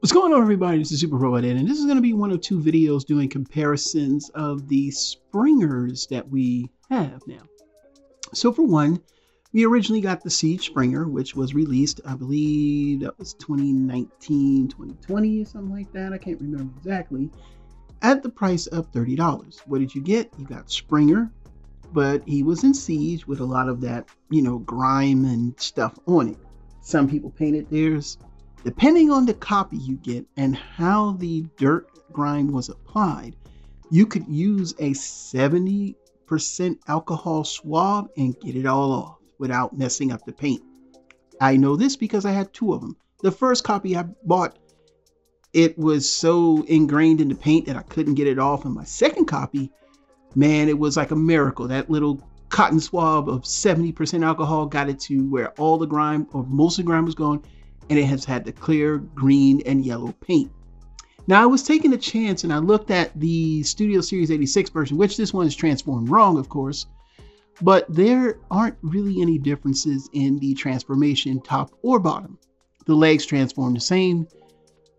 What's going on, everybody? This is Super Robot Ed, and this is going to be one of two videos doing comparisons of the Springers that we have now. So for one, we originally got the Siege Springer, which was released, I believe that was 2019, 2020, or something like that. I can't remember exactly. At the price of $30. What did you get? You got Springer, but he was in Siege with a lot of that, grime and stuff on it. Some people painted theirs. Depending on the copy you get and how the dirt grime was applied, you could use a 70% alcohol swab and get it all off without messing up the paint. I know this because I had two of them. The first copy I bought, it was so ingrained in the paint that I couldn't get it off. And my second copy, man, it was like a miracle. That little cotton swab of 70% alcohol got it to where all the grime or most of the grime was gone. And it has had the clear green and yellow paint. Now I was taking a chance and I looked at the Studio Series 86 version, which this one is transformed wrong, of course, but there aren't really any differences in the transformation top or bottom. The legs transform the same.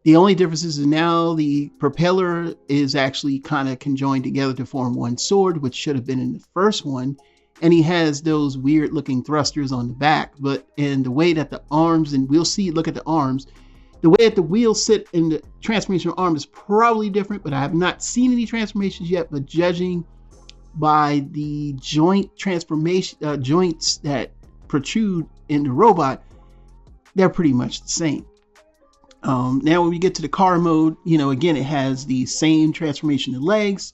The only difference is now the propeller is actually kind of conjoined together to form one sword, which should have been in the first one. And he has those weird looking thrusters on the back, but in the way that the arms, and we'll see, look at the arms, the way that the wheels sit in the transformation arm is probably different, but I have not seen any transformations yet. But judging by the joint transformation, joints that protrude in the robot, they're pretty much the same. Now when we get to the car mode, again, it has the same transformation of legs.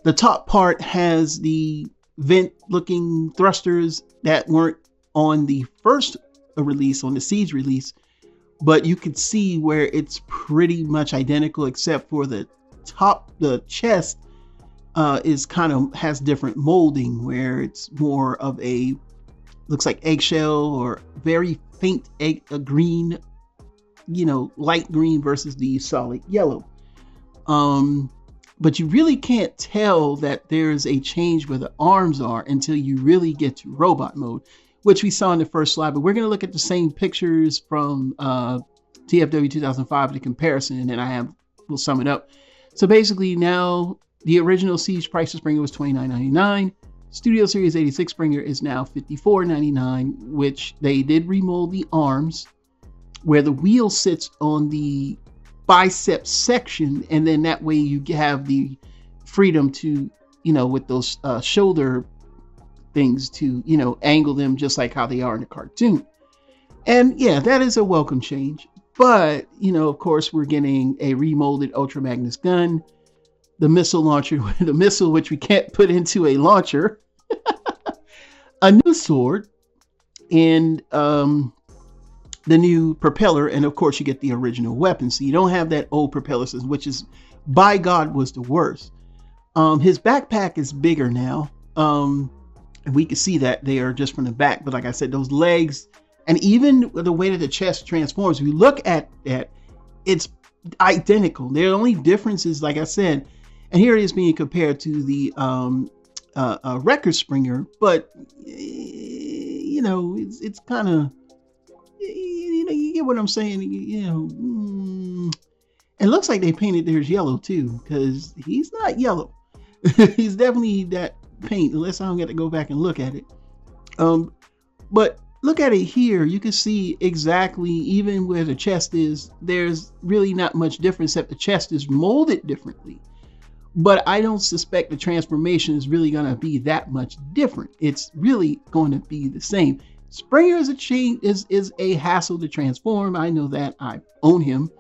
The top part has the vent looking thrusters that weren't on the first release, on the Siege release, but you can see where it's pretty much identical except for the top. The chest is kind of has different molding where it's more of a, looks like eggshell or very faint green, light green versus the solid yellow. But you really can't tell that there's a change where the arms are until you really get to robot mode, which we saw in the first slide. But we're going to look at the same pictures from TFW 2005, the comparison, and then we'll sum it up. So basically now the original Siege price of Springer was $29.99. Studio Series 86 Springer is now $54.99, which they did remold the arms where the wheel sits on the bicep section, and then that way you have the freedom to, with those shoulder things to, angle them just like how they are in the cartoon. And yeah, that is a welcome change. But, of course, we're getting a remolded Ultra Magnus gun, the missile launcher, the missile which we can't put into a launcher, a new sword, and the new propeller, and of course you get the original weapon. So you don't have that old propeller system, which is, by God, was the worst. His backpack is bigger now, and we can see that there just from the back. But like I said, those legs and even the way that the chest transforms, we look at that, it's identical. The only difference is, like I said, and here it is being compared to the Record Springer, but it's kind of, you get what I'm saying. It looks like they painted theirs yellow too, because he's not yellow. He's definitely that paint, unless I don't get to go back and look at it. But look at it here. You can see exactly, even where the chest is, there's really not much difference, except the chest is molded differently. But I don't suspect the transformation is really going to be that much different. It's really going to be the same. Springer is a hassle to transform. I know that. I own him.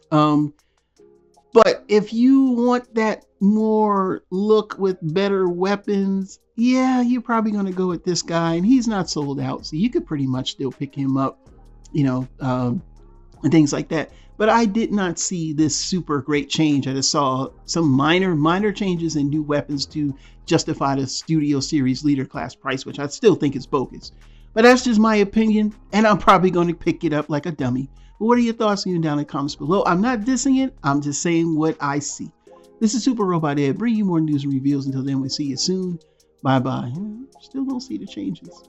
But if you want that more look with better weapons, yeah, you're probably going to go with this guy, and he's not sold out, so you could pretty much still pick him up, and things like that. But I did not see this super great change. I just saw some minor changes in new weapons to justify the Studio Series Leader class price, which I still think is bogus. But that's just my opinion, and I'm probably going to pick it up like a dummy. But what are your thoughts? Leave them down in the comments below. I'm not dissing it. I'm just saying what I see. This is Super Robot Ed, bringing you more news and reviews. Until then, we'll see you soon. Bye-bye. Still don't see the changes.